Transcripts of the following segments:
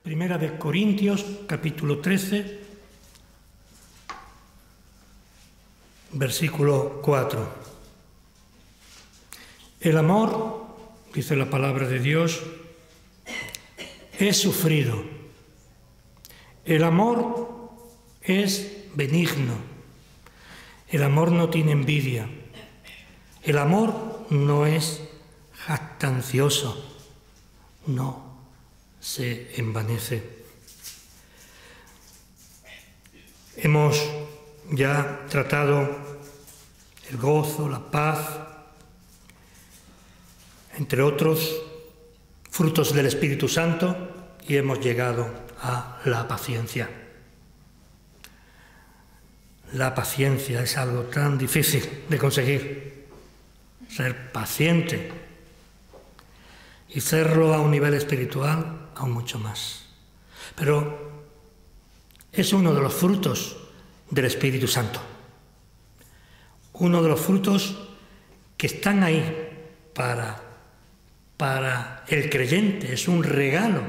Primera de Corintios, capítulo 13, versículo 4. El amor, dice la palabra de Dios, es sufrido. El amor es benigno. El amor no tiene envidia. El amor no es jactancioso. No se envanece. Hemos ya tratado el gozo, la paz, entre otros frutos del Espíritu Santo, y hemos llegado a la paciencia. La paciencia es algo tan difícil de conseguir, ser paciente, y serlo a un nivel espiritual aún mucho más. Pero es uno de los frutos del Espíritu Santo, uno de los frutos que están ahí para el creyente, es un regalo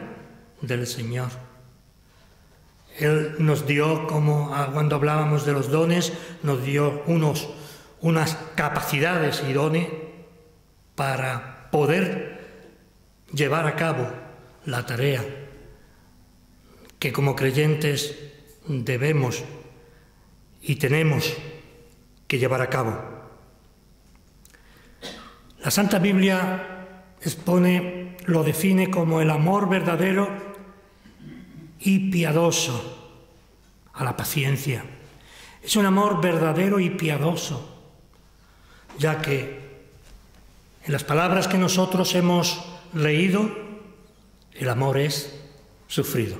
del Señor. Él nos dio, como cuando hablábamos de los dones, nos dio unas capacidades y dones para poder llevar a cabo la tarea que como creyentes debemos y tenemos que llevar a cabo. La Santa Biblia lo define como el amor verdadero y piadoso a la paciencia. Es un amor verdadero y piadoso, ya que en las palabras que nosotros hemos leído, el amor es sufrido.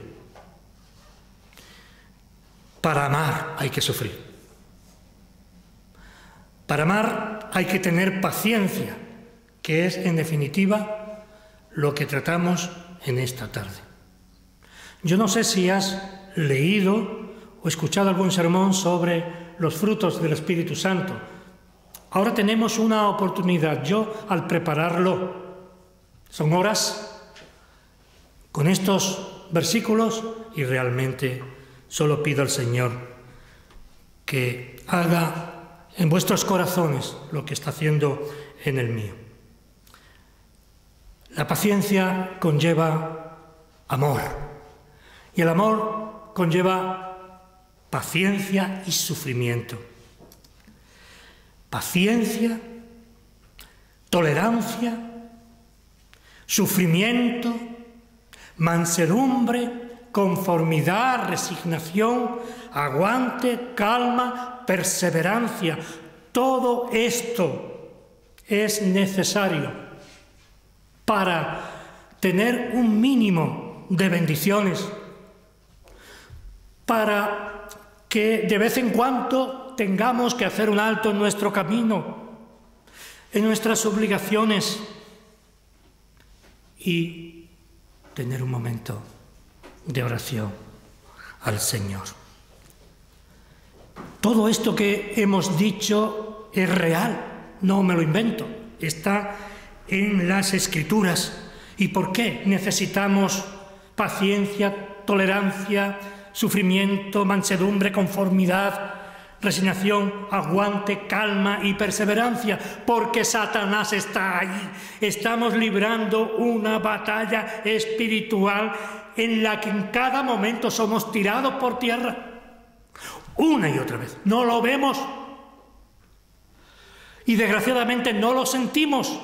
Para amar hay que sufrir. Para amar hay que tener paciencia, que es, en definitiva, lo que tratamos en esta tarde. Yo no sé si has leído o escuchado algún sermón sobre los frutos del Espíritu Santo. Ahora tenemos una oportunidad. Yo, al prepararlo, son horas con estos versículos, y realmente solo pido al Señor que haga en vuestros corazones lo que está haciendo en el mío. La paciencia conlleva amor, y el amor conlleva paciencia y sufrimiento. Paciencia, tolerancia, sufrimiento, mansedumbre, conformidad, resignación, aguante, calma, perseverancia. Todo esto es necesario para tener un mínimo de bendiciones, para que de vez en cuando tengamos que hacer un alto en nuestro camino, en nuestras obligaciones, y tener un momento de oración al Señor. Todo esto que hemos dicho es real, no me lo invento, está en las Escrituras. ¿Y por qué necesitamos paciencia, tolerancia, sufrimiento, mansedumbre, conformidad, resignación, aguante, calma y perseverancia? Porque Satanás está ahí. Estamos librando una batalla espiritual en la que en cada momento somos tirados por tierra. Una y otra vez. No lo vemos. Y desgraciadamente no lo sentimos.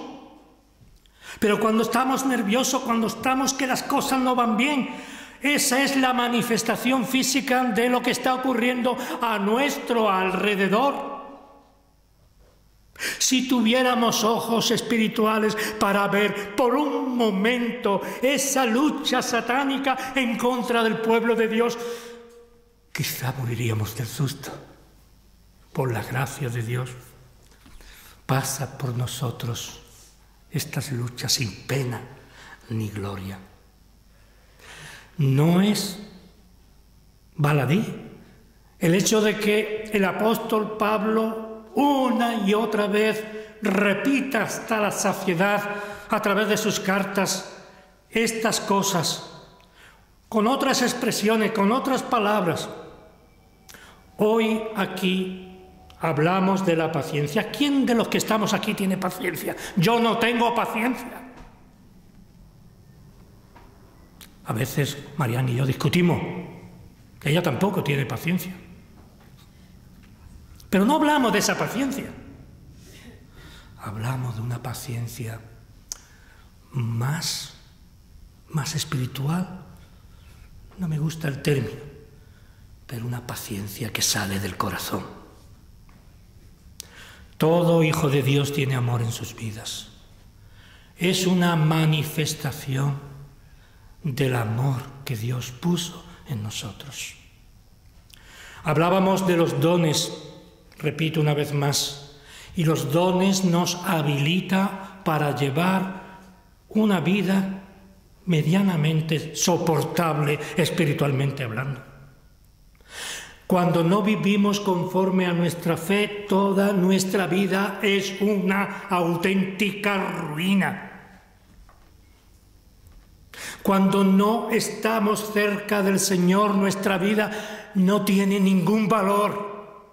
Pero cuando estamos nerviosos, cuando estamos que las cosas no van bien, esa es la manifestación física de lo que está ocurriendo a nuestro alrededor. Si tuviéramos ojos espirituales para ver por un momento esa lucha satánica en contra del pueblo de Dios, quizá moriríamos del susto. Por la gracia de Dios, pasa por nosotros estas luchas sin pena ni gloria. No es baladí el hecho de que el apóstol Pablo una y otra vez repita hasta la saciedad a través de sus cartas estas cosas, con otras expresiones, con otras palabras. Hoy aquí hablamos de la paciencia. ¿Quién de los que estamos aquí tiene paciencia? Yo no tengo paciencia. A veces Mariana y yo discutimos. Ella tampoco tiene paciencia. Pero no hablamos de esa paciencia. Hablamos de una paciencia más espiritual. No me gusta el término, pero una paciencia que sale del corazón. Todo hijo de Dios tiene amor en sus vidas. Es una manifestación del amor que Dios puso en nosotros. Hablábamos de los dones, repito una vez más, y los dones nos habilita para llevar una vida medianamente soportable espiritualmente hablando. Cuando no vivimos conforme a nuestra fe, toda nuestra vida es una auténtica ruina. Cuando no estamos cerca del Señor, nuestra vida no tiene ningún valor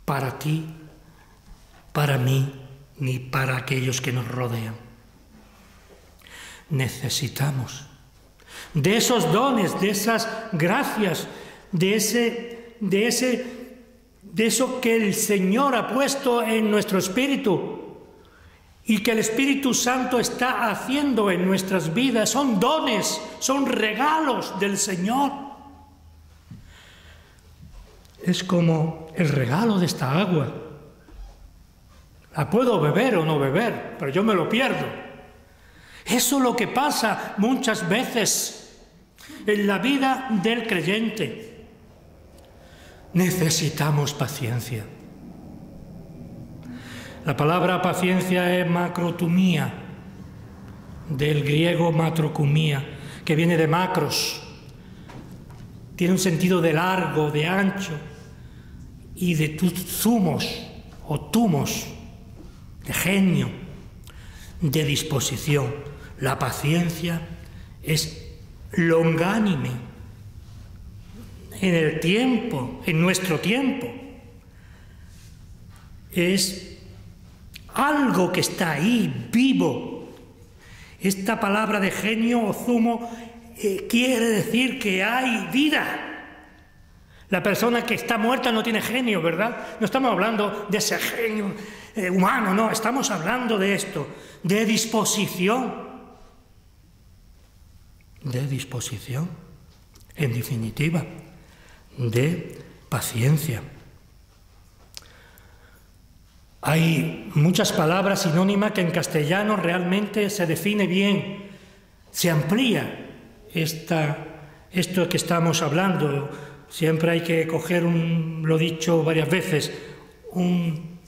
para ti, para mí, ni para aquellos que nos rodean. Necesitamos de esos dones, de esas gracias, de eso que el Señor ha puesto en nuestro espíritu y que el Espíritu Santo está haciendo en nuestras vidas. Son dones, son regalos del Señor. Es como el regalo de esta agua. La puedo beber o no beber, pero yo me lo pierdo. Eso es lo que pasa muchas veces en la vida del creyente. Necesitamos paciencia. La palabra paciencia es macrotumía, del griego matrocumía, que viene de macros. Tiene un sentido de largo, de ancho, y de zumos o tumos, de genio, de disposición. La paciencia es longánime en el tiempo, en nuestro tiempo. Es algo que está ahí, vivo. Esta palabra de genio o zumo quiere decir que hay vida. La persona que está muerta no tiene genio, ¿verdad? No estamos hablando de ese genio humano, no, estamos hablando de esto, de disposición. De disposición, en definitiva, de paciencia. Hay muchas palabras sinónimas que en castellano realmente se define bien, se amplía esto que estamos hablando. Siempre hay que coger, lo he dicho varias veces, un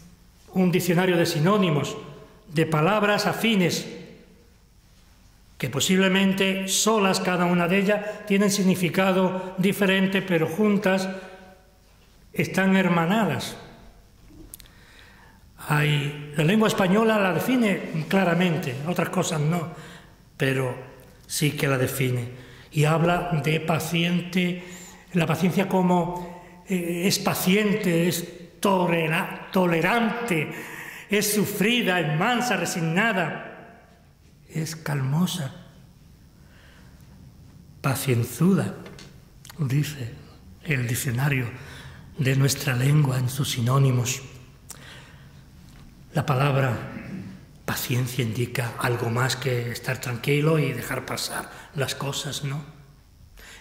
diccionario de sinónimos, de palabras afines, que posiblemente solas cada una de ellas tienen significado diferente, pero juntas están hermanadas. La lengua española la define claramente, otras cosas no, pero sí que la define. Y habla de paciente, la paciencia como es paciente, es tolerante, es sufrida, es mansa, resignada. Es calmosa, pacienzuda, dice el diccionario de nuestra lengua en sus sinónimos. La palabra paciencia indica algo más que estar tranquilo y dejar pasar las cosas, ¿no?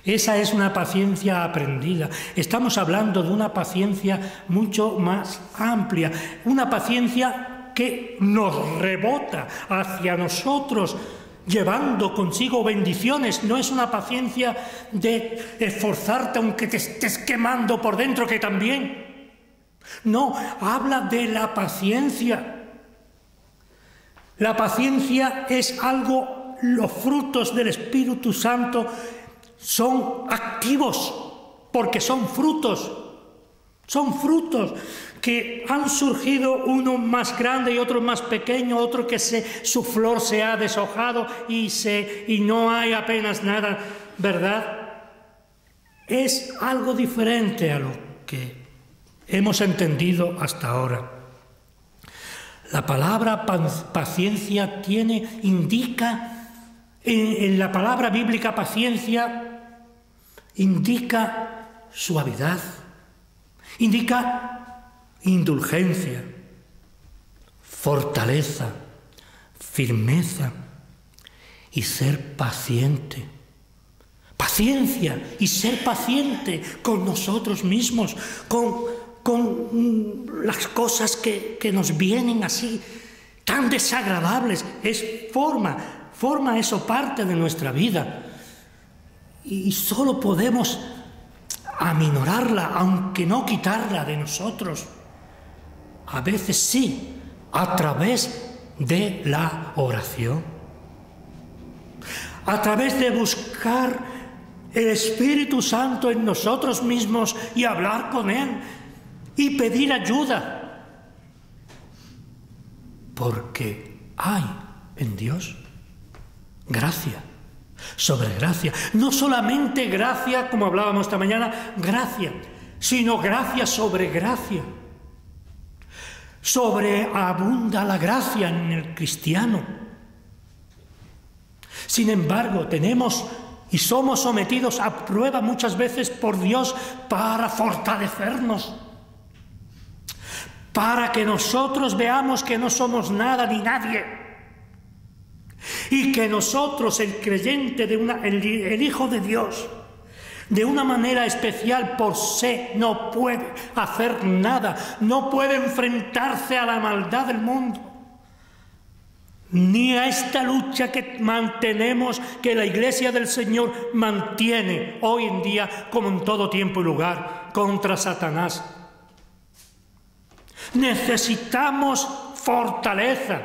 Esa es una paciencia aprendida. Estamos hablando de una paciencia mucho más amplia, una paciencia que nos rebota hacia nosotros, llevando consigo bendiciones. No es una paciencia de esforzarte aunque te estés quemando por dentro, que también. No, habla de la paciencia. La paciencia es algo, los frutos del Espíritu Santo son activos, porque son frutos. Son frutos que han surgido, uno más grande y otro más pequeño, otro que su flor se ha deshojado y no hay apenas nada, ¿verdad? Es algo diferente a lo que hemos entendido hasta ahora. La palabra paciencia indica, en la palabra bíblica paciencia, indica suavidad, indica indulgencia, fortaleza, firmeza y ser paciente. Paciencia y ser paciente con nosotros mismos, con las cosas que nos vienen así, tan desagradables. Forma eso parte de nuestra vida. Y solo podemos aminorarla, aunque no quitarla de nosotros. A veces sí, a través de la oración. A través de buscar el Espíritu Santo en nosotros mismos y hablar con Él y pedir ayuda. Porque hay en Dios gracia sobre gracia. No solamente gracia, como hablábamos esta mañana, gracia, sino gracia sobre gracia. Sobreabunda la gracia en el cristiano. Sin embargo, tenemos y somos sometidos a prueba muchas veces por Dios para fortalecernos, para que nosotros veamos que no somos nada ni nadie. Y que nosotros, el creyente, el Hijo de Dios, de una manera especial por sí, no puede hacer nada, no puede enfrentarse a la maldad del mundo, ni a esta lucha que mantenemos, que la Iglesia del Señor mantiene hoy en día, como en todo tiempo y lugar, contra Satanás. Necesitamos fortaleza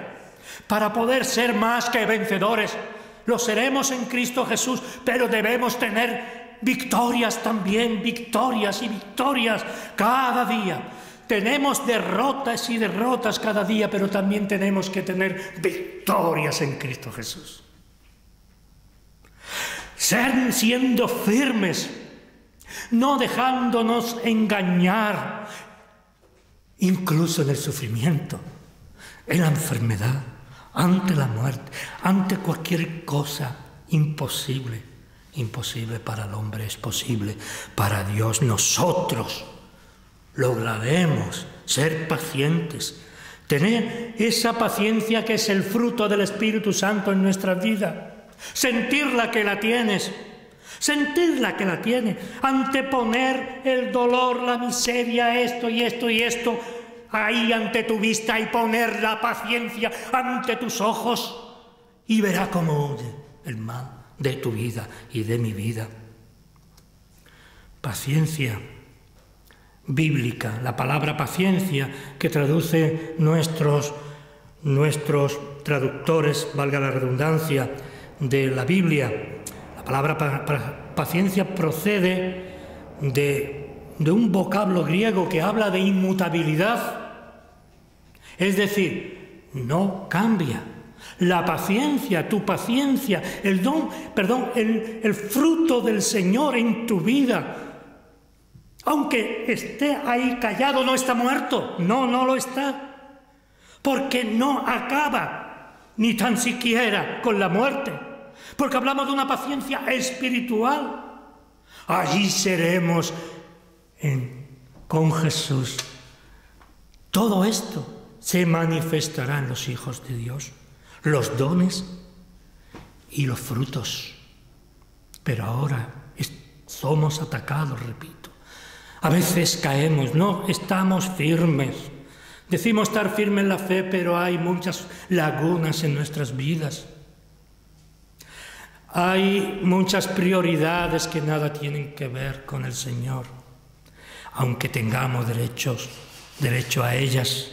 para poder ser más que vencedores. Lo seremos en Cristo Jesús, pero debemos tener victorias también, victorias y victorias cada día. Tenemos derrotas y derrotas cada día, pero también tenemos que tener victorias en Cristo Jesús. Siendo firmes, no dejándonos engañar, incluso en el sufrimiento, en la enfermedad, ante la muerte, ante cualquier cosa imposible. Imposible para el hombre es posible para Dios. Nosotros lograremos ser pacientes, tener esa paciencia que es el fruto del Espíritu Santo en nuestra vida, sentirla que la tienes, sentirla que la tiene, anteponer el dolor, la miseria, esto y esto y esto, ahí ante tu vista y poner la paciencia ante tus ojos y verá cómo huye el mal de tu vida y de mi vida. Paciencia bíblica, la palabra paciencia que traduce nuestros traductores, valga la redundancia, de la Biblia. La palabra paciencia procede de un vocablo griego que habla de inmutabilidad, es decir, no cambia. La paciencia, tu paciencia, el fruto del Señor en tu vida, aunque esté ahí callado, no está muerto, no lo está, porque no acaba ni tan siquiera con la muerte, porque hablamos de una paciencia espiritual. Allí seremos con Jesús. Todo esto se manifestará en los hijos de Dios, los dones y los frutos. Pero ahora somos atacados, repito. A veces caemos, no estamos firmes. Decimos estar firmes en la fe, pero hay muchas lagunas en nuestras vidas. Hay muchas prioridades que nada tienen que ver con el Señor, aunque tengamos derecho a ellas.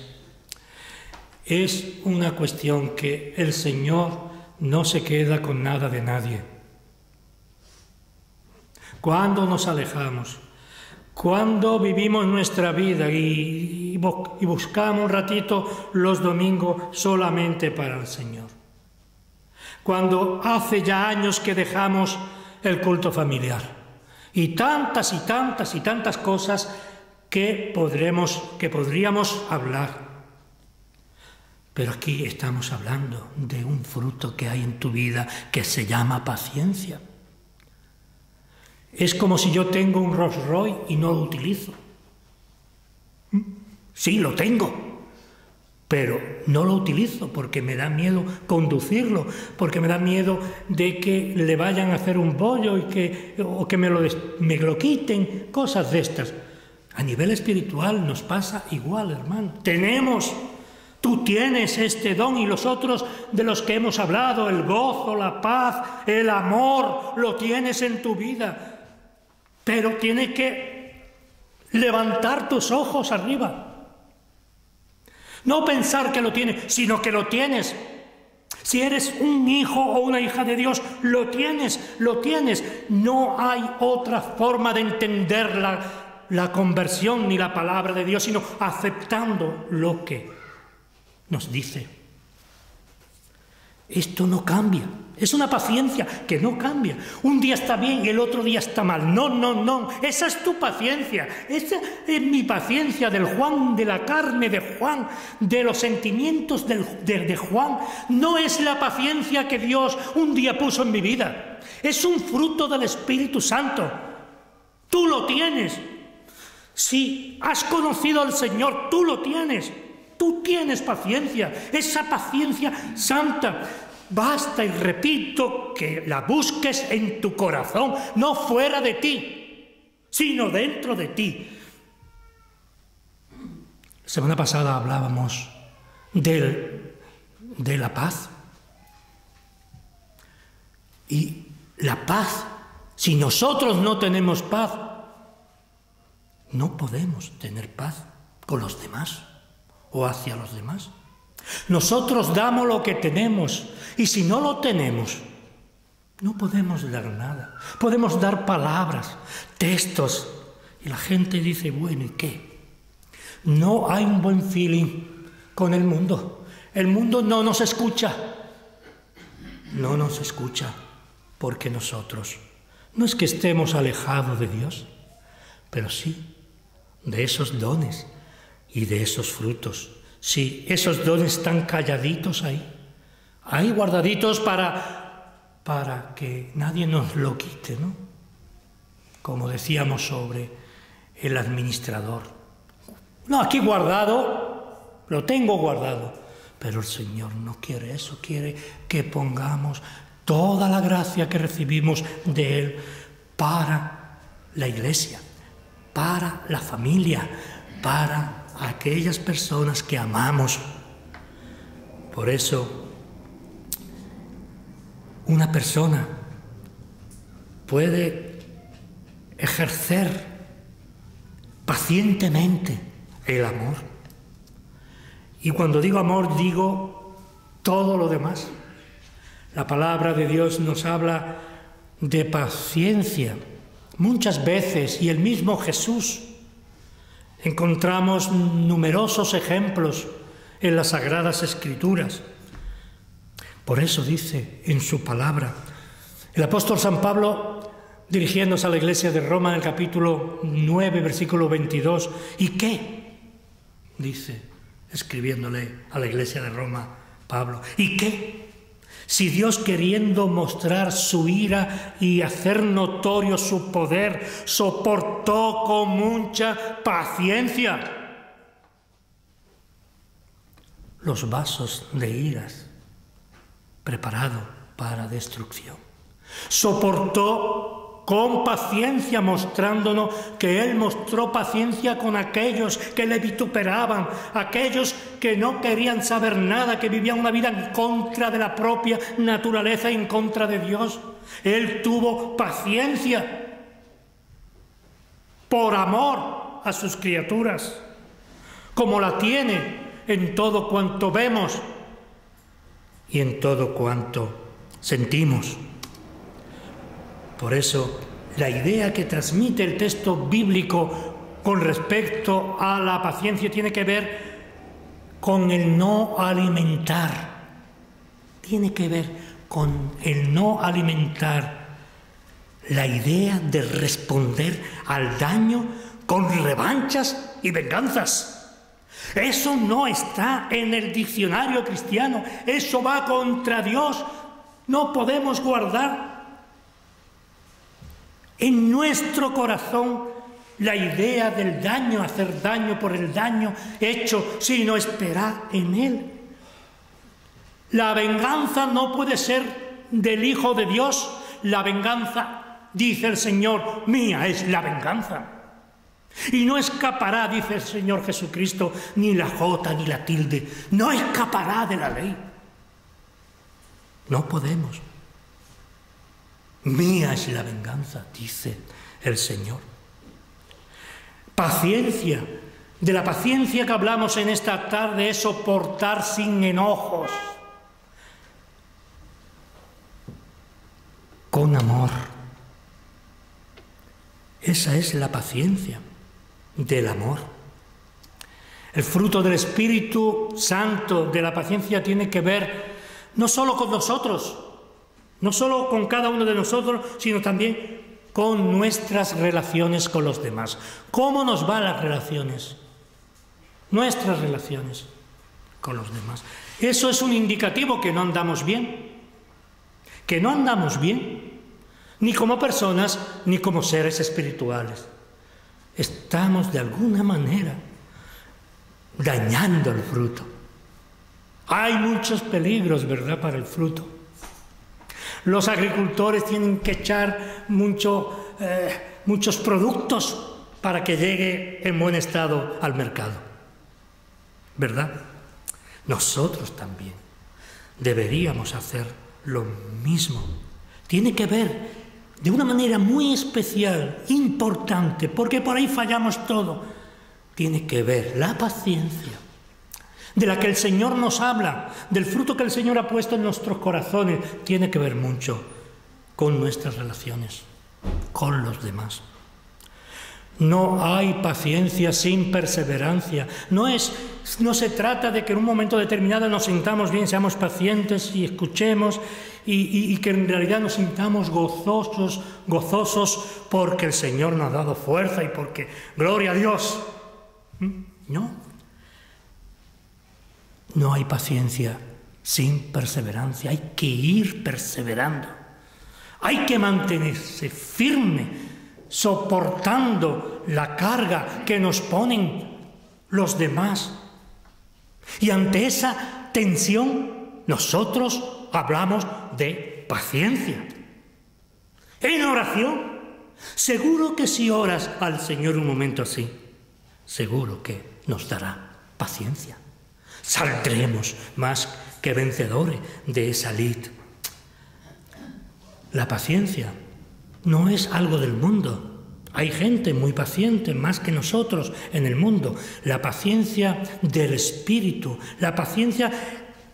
Es una cuestión que el Señor no se queda con nada de nadie. Cuando nos alejamos, Cuando vivimos nuestra vida y buscamos un ratito los domingos solamente para el Señor. Cuando hace ya años que dejamos el culto familiar. Y tantas y tantas y tantas cosas que podríamos hablar. Pero aquí estamos hablando de un fruto que hay en tu vida que se llama paciencia. Es como si yo tengo un Rolls Royce y no lo utilizo. Sí, lo tengo, pero no lo utilizo porque me da miedo conducirlo, porque me da miedo de que le vayan a hacer un bollo o que me lo quiten, cosas de estas. A nivel espiritual nos pasa igual, hermano. Tú tienes este don y los otros de los que hemos hablado, el gozo, la paz, el amor, lo tienes en tu vida. Pero tienes que levantar tus ojos arriba. No pensar que lo tienes, sino que lo tienes. Si eres un hijo o una hija de Dios, lo tienes. No hay otra forma de entender la conversión ni la palabra de Dios, sino aceptando lo que nos dice. Esto no cambia. Es una paciencia que no cambia. Un día está bien y el otro día está mal. No. Esa es tu paciencia. Esa es mi paciencia del Juan, de la carne de Juan, de los sentimientos de Juan. No es la paciencia que Dios un día puso en mi vida. Es un fruto del Espíritu Santo. Tú lo tienes. Si has conocido al Señor, tú lo tienes. Tú tienes paciencia. Esa paciencia santa. Basta, y repito, que la busques en tu corazón, no fuera de ti, sino dentro de ti. La semana pasada hablábamos de la paz. Y la paz, si nosotros no tenemos paz, no podemos tener paz con los demás o hacia los demás. Nosotros damos lo que tenemos y si no lo tenemos, no podemos dar nada. Podemos dar palabras, textos y la gente dice, bueno, ¿y qué? No hay un buen feeling con el mundo. El mundo no nos escucha. No nos escucha porque nosotros no es que estemos alejados de Dios, pero sí de esos dones y de esos frutos. Sí, esos dones están calladitos ahí guardaditos para que nadie nos lo quite, ¿no? Como decíamos sobre el administrador. No, aquí guardado, lo tengo guardado, pero el Señor no quiere eso, quiere que pongamos toda la gracia que recibimos de Él para la iglesia, para la familia, para a aquellas personas que amamos. Por eso, una persona puede ejercer pacientemente el amor. Y cuando digo amor, digo todo lo demás. La palabra de Dios nos habla de paciencia muchas veces, y el mismo Jesús. Encontramos numerosos ejemplos en las Sagradas Escrituras. Por eso dice en su palabra, el apóstol San Pablo, dirigiéndose a la iglesia de Roma en el capítulo 9, versículo 22, ¿y qué? Dice, escribiéndole a la iglesia de Roma, Pablo, ¿y qué? Si Dios, queriendo mostrar su ira y hacer notorio su poder, soportó con mucha paciencia los vasos de iras preparados para destrucción. Soportó con paciencia, mostrándonos que Él mostró paciencia con aquellos que le vituperaban, aquellos que no querían saber nada, que vivían una vida en contra de la propia naturaleza y en contra de Dios. Él tuvo paciencia por amor a sus criaturas, como la tiene en todo cuanto vemos y en todo cuanto sentimos. Por eso La idea que transmite el texto bíblico con respecto a la paciencia tiene que ver con el no alimentar. Tiene que ver con el no alimentar la idea de responder al daño con revanchas y venganzas. Eso no está en el diccionario cristiano. Eso va contra Dios. No podemos guardar en nuestro corazón la idea del daño, hacer daño por el daño hecho, sino esperar en Él. La venganza no puede ser del Hijo de Dios. La venganza, dice el Señor, mía es la venganza. Y no escapará, dice el Señor Jesucristo, ni la jota ni la tilde. No escapará de la ley. No podemos. Mía es la venganza, dice el Señor. Paciencia. De la paciencia que hablamos en esta tarde es soportar sin enojos, con amor. Esa es la paciencia del amor. El fruto del Espíritu Santo de la paciencia tiene que ver no solo con nosotros, no solo con cada uno de nosotros, sino también con nuestras relaciones con los demás. ¿Cómo nos van las relaciones? Nuestras relaciones con los demás. Eso es un indicativo que no andamos bien. Que no andamos bien, ni como personas, ni como seres espirituales. Estamos de alguna manera dañando el fruto. Hay muchos peligros, ¿verdad?, para el fruto. Los agricultores tienen que echar muchos productos para que llegue en buen estado al mercado, ¿verdad? Nosotros también deberíamos hacer lo mismo. Tiene que ver de una manera muy especial, importante, porque por ahí fallamos todo. Tiene que ver la paciencia, de la que el Señor nos habla, del fruto que el Señor ha puesto en nuestros corazones, tiene que ver mucho con nuestras relaciones, con los demás. No hay paciencia sin perseverancia. No se trata de que en un momento determinado nos sintamos bien, seamos pacientes y escuchemos y que en realidad nos sintamos gozosos porque el Señor nos ha dado fuerza y porque, gloria a Dios. No hay paciencia sin perseverancia. Hay que ir perseverando. Hay que mantenerse firme, soportando la carga que nos ponen los demás. Y ante esa tensión, nosotros hablamos de paciencia. En oración, seguro que si oras al Señor un momento así, seguro que nos dará paciencia. Saldremos más que vencedores de esa lid. La paciencia no es algo del mundo. Hay gente muy paciente, más que nosotros en el mundo. La paciencia del Espíritu. La paciencia,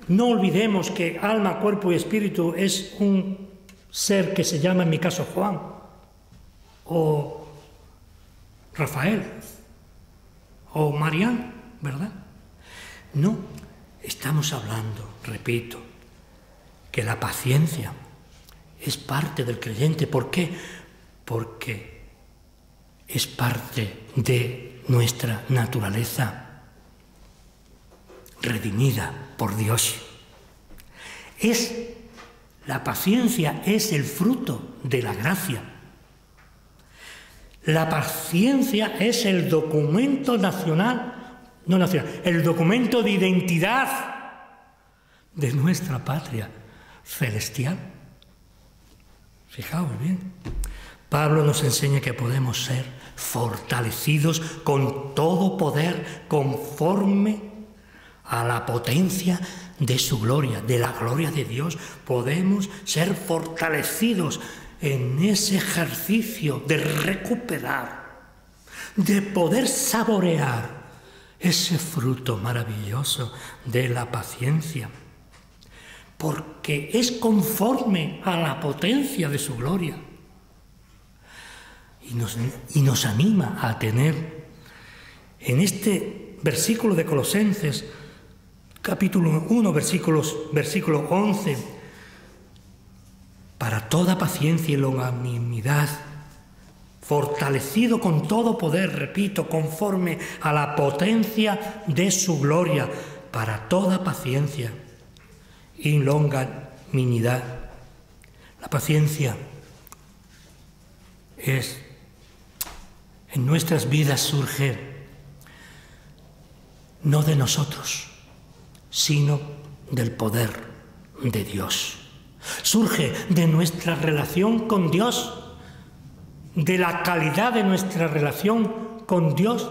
no olvidemos que alma, cuerpo y espíritu es un ser que se llama, en mi caso, Juan o Rafael o Marián, ¿verdad? No, estamos hablando, repito, que la paciencia es parte del creyente. ¿Por qué? Porque es parte de nuestra naturaleza redimida por Dios. La paciencia es el fruto de la gracia. La paciencia es el documento el documento de identidad de nuestra patria celestial. Fijaos bien. Pablo nos enseña que podemos ser fortalecidos con todo poder conforme a la potencia de su gloria, de la gloria de Dios. Podemos ser fortalecidos en ese ejercicio de recuperar, de poder saborear ese fruto maravilloso de la paciencia, porque es conforme a la potencia de su gloria. y nos anima a tener en este versículo de Colosenses, capítulo 1, versículo 11, para toda paciencia y longanimidad, fortalecido con todo poder, repito, conforme a la potencia de su gloria, para toda paciencia y longanimidad. La paciencia en nuestras vidas surge no de nosotros, sino del poder de Dios. Surge de nuestra relación con Dios, de la calidad de nuestra relación con Dios.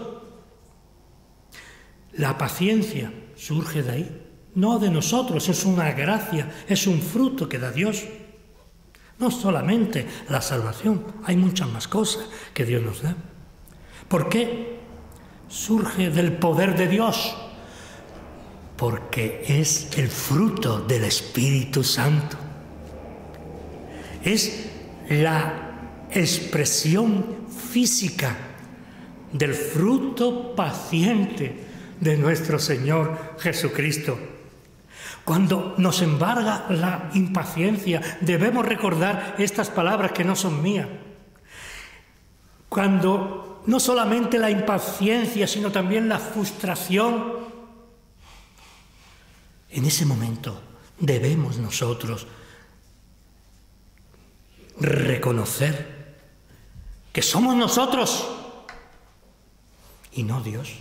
La paciencia surge de ahí, no de nosotros, es una gracia, es un fruto que da Dios. No solamente la salvación, hay muchas más cosas que Dios nos da. ¿Por qué? Surge del poder de Dios, porque es el fruto del Espíritu Santo. Es la expresión física del fruto paciente de nuestro Señor Jesucristo. Cuando nos embarga la impaciencia, debemos recordar estas palabras que no son mías. Cuando no solamente la impaciencia, sino también la frustración, en ese momento debemos nosotros reconocer que somos nosotros y no Dios.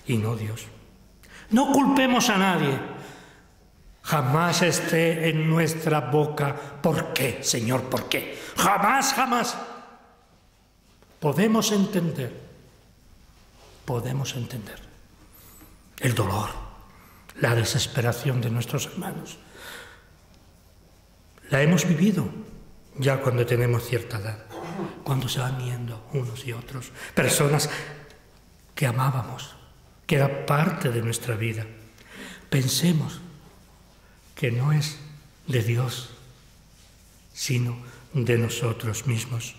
Y no Dios. No culpemos a nadie. Jamás esté en nuestra boca, ¿por qué, Señor? ¿Por qué? Jamás, jamás. Podemos entender el dolor, la desesperación de nuestros hermanos. La hemos vivido ya cuando tenemos cierta edad, cuando se van yendo unos y otros, personas que amábamos, que era parte de nuestra vida. Pensemos que no es de Dios, sino de nosotros mismos.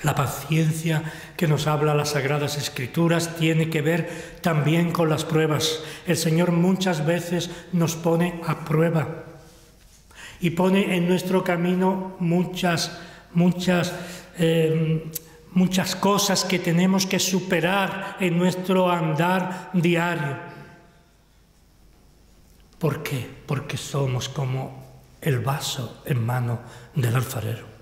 La paciencia que nos habla las Sagradas Escrituras tiene que ver también con las pruebas. El Señor muchas veces nos pone a prueba y pone en nuestro camino muchas cosas que tenemos que superar en nuestro andar diario. ¿Por qué? Porque somos como el vaso en mano del alfarero.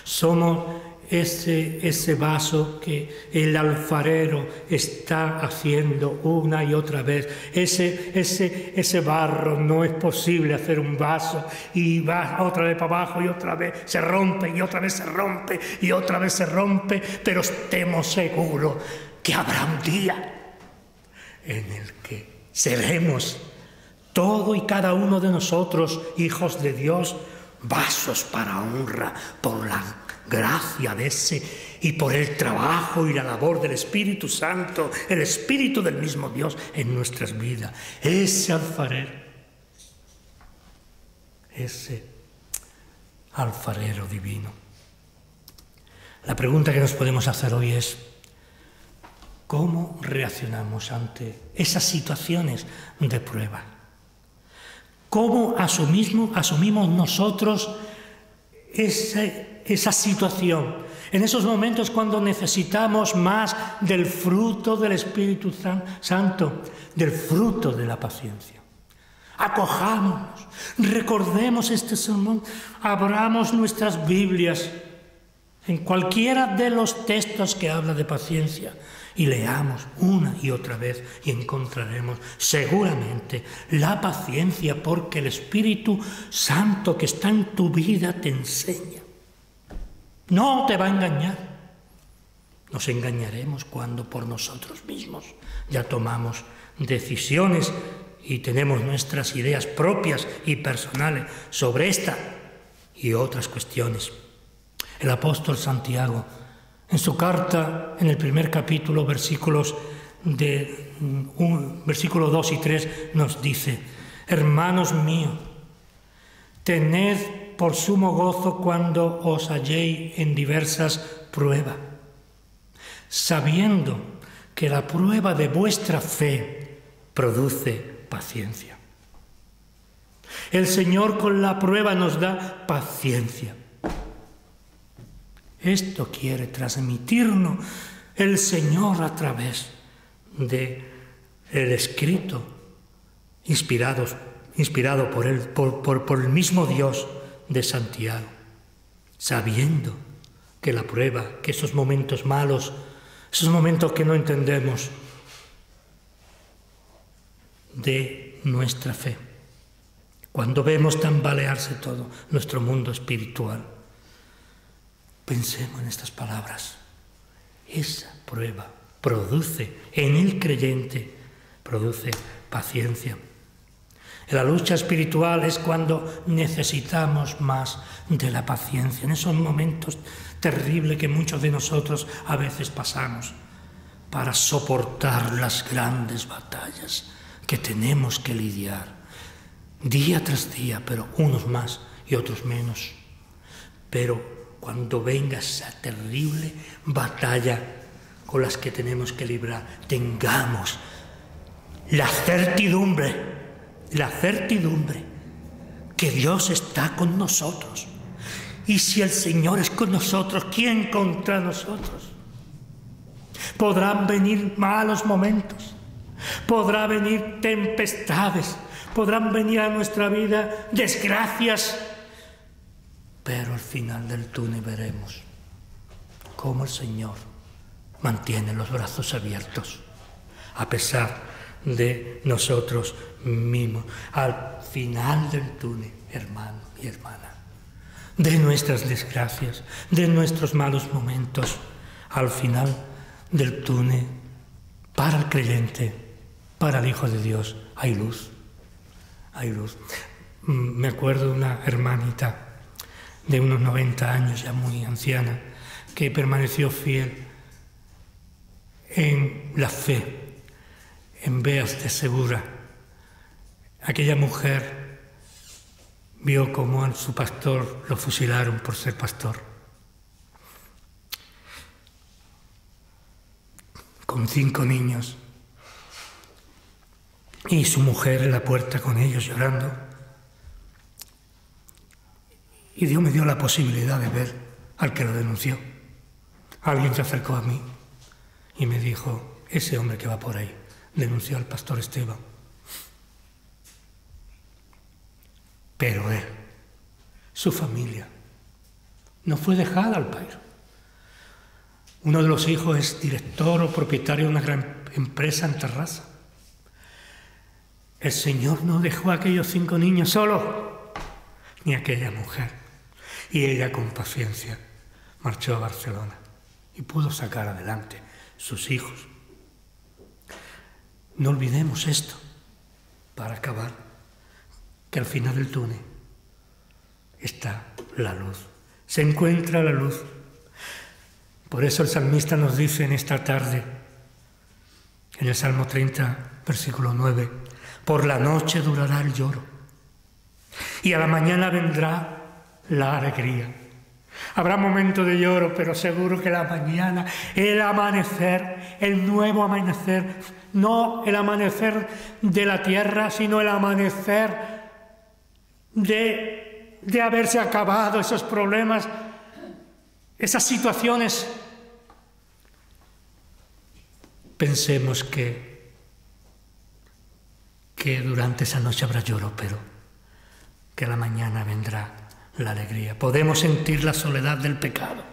Somos ese vaso que el alfarero está haciendo una y otra vez. Ese barro, no es posible hacer un vaso y va otra vez para abajo y otra vez se rompe y otra vez se rompe y otra vez se rompe, pero estemos seguros que habrá un día en el que seremos todo y cada uno de nosotros, hijos de Dios, vasos para honra por la gracia de ese y por el trabajo y la labor del Espíritu Santo, el Espíritu del mismo Dios en nuestras vidas. Ese alfarero divino. La pregunta que nos podemos hacer hoy es: ¿cómo reaccionamos ante esas situaciones de prueba? ¿Cómo asumimos nosotros esa situación? En esos momentos cuando necesitamos más del fruto del Espíritu Santo, del fruto de la paciencia. Acojámonos, recordemos este sermón, abramos nuestras Biblias en cualquiera de los textos que habla de paciencia y leamos una y otra vez y encontraremos seguramente la paciencia, porque el Espíritu Santo que está en tu vida te enseña. No te va a engañar. Nos engañaremos cuando por nosotros mismos ya tomamos decisiones y tenemos nuestras ideas propias y personales sobre esta y otras cuestiones. El apóstol Santiago, en su carta, en el primer capítulo, versículo 2 y 3, nos dice: hermanos míos, tened por sumo gozo cuando os halléis en diversas pruebas, sabiendo que la prueba de vuestra fe produce paciencia. El Señor con la prueba nos da paciencia. Esto quiere transmitirnos el Señor a través del escrito inspirado por Él, por el mismo Dios de Santiago, sabiendo que la prueba, que esos momentos malos, esos momentos que no entendemos de nuestra fe, cuando vemos tambalearse todo nuestro mundo espiritual, pensemos en estas palabras. Esa prueba produce en el creyente, produce paciencia. La lucha espiritual es cuando necesitamos más de la paciencia, en esos momentos terribles que muchos de nosotros a veces pasamos para soportar las grandes batallas que tenemos que lidiar día tras día, pero unos más y otros menos. Pero cuando venga esa terrible batalla con las que tenemos que librar, tengamos la certidumbre que Dios está con nosotros. Y si el Señor es con nosotros, ¿quién contra nosotros? Podrán venir malos momentos, podrán venir tempestades, podrán venir a nuestra vida desgracias, pero al final del túnel veremos cómo el Señor mantiene los brazos abiertos a pesar de nosotros mismos. Al final del túnel, hermano y hermana, de nuestras desgracias, de nuestros malos momentos, al final del túnel, para el creyente, para el Hijo de Dios, hay luz. Hay luz. Me acuerdo de una hermanita de unos 90 años, ya muy anciana, que permaneció fiel en la fe, en Beas de Segura. Aquella mujer vio cómo a su pastor lo fusilaron por ser pastor. Con 5 niños. Y su mujer en la puerta con ellos llorando. Y Dios me dio la posibilidad de ver al que lo denunció. Alguien se acercó a mí y me dijo, ese hombre que va por ahí denunció al pastor Esteban. Pero él, su familia, no fue dejada al pairo. Uno de los hijos es director o propietario de una gran empresa en Terrassa. El Señor no dejó a aquellos 5 niños solos, ni a aquella mujer. Y ella con paciencia marchó a Barcelona y pudo sacar adelante sus hijos. No olvidemos esto para acabar, que al final del túnel está la luz. Se encuentra la luz. Por eso el salmista nos dice en esta tarde, en el Salmo 30, versículo 9, por la noche durará el lloro y a la mañana vendrá la alegría. Habrá momentos de lloro, pero seguro que la mañana, el amanecer, el nuevo amanecer, no el amanecer de la tierra, sino el amanecer de haberse acabado esos problemas, esas situaciones. Pensemos que durante esa noche habrá lloro, pero que a la mañana vendrá la alegría. Podemos sentir la soledad del pecado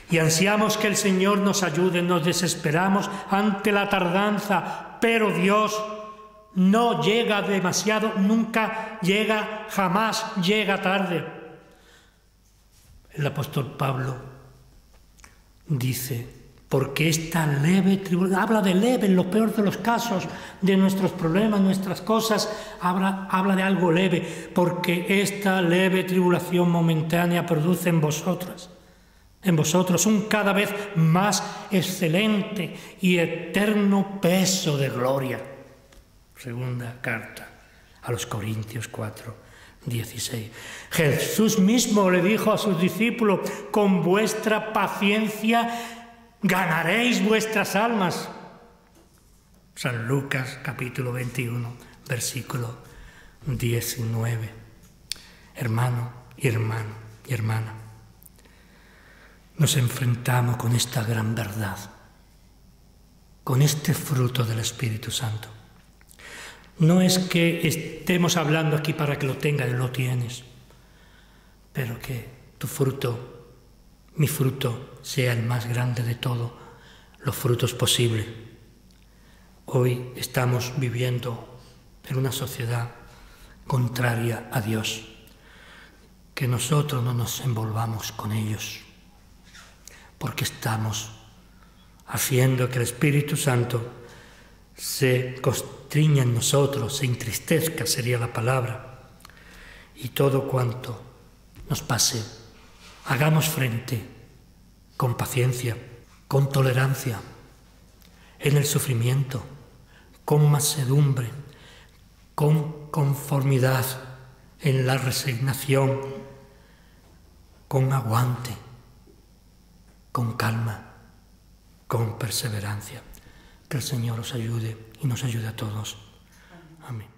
y ansiamos que el Señor nos ayude, nos desesperamos ante la tardanza, pero Dios no llega demasiado, nunca llega, jamás llega tarde. El apóstol Pablo dice, porque esta leve tribulación, habla de leve en lo peor de los casos, de nuestros problemas, nuestras cosas, habla de algo leve, porque esta leve tribulación momentánea produce en vosotros un cada vez más excelente y eterno peso de gloria. Segunda carta a los Corintios 4, 16. Jesús mismo le dijo a sus discípulos: con vuestra paciencia ganaréis vuestras almas. San Lucas capítulo 21, versículo 19. Hermano y hermana, nos enfrentamos con esta gran verdad, con este fruto del Espíritu Santo. No es que estemos hablando aquí para que lo tengas, lo tienes, pero que tu fruto, mi fruto, sea el más grande de todos los frutos posibles. Hoy estamos viviendo en una sociedad contraria a Dios. Que nosotros no nos envolvamos con ellos, porque estamos haciendo que el Espíritu Santo se constriña en nosotros, se entristezca, sería la palabra, y todo cuanto nos pase, hagamos frente con paciencia, con tolerancia, en el sufrimiento, con mansedumbre, con conformidad, en la resignación, con aguante, con calma, con perseverancia. Que el Señor os ayude y nos ayude a todos. Amén.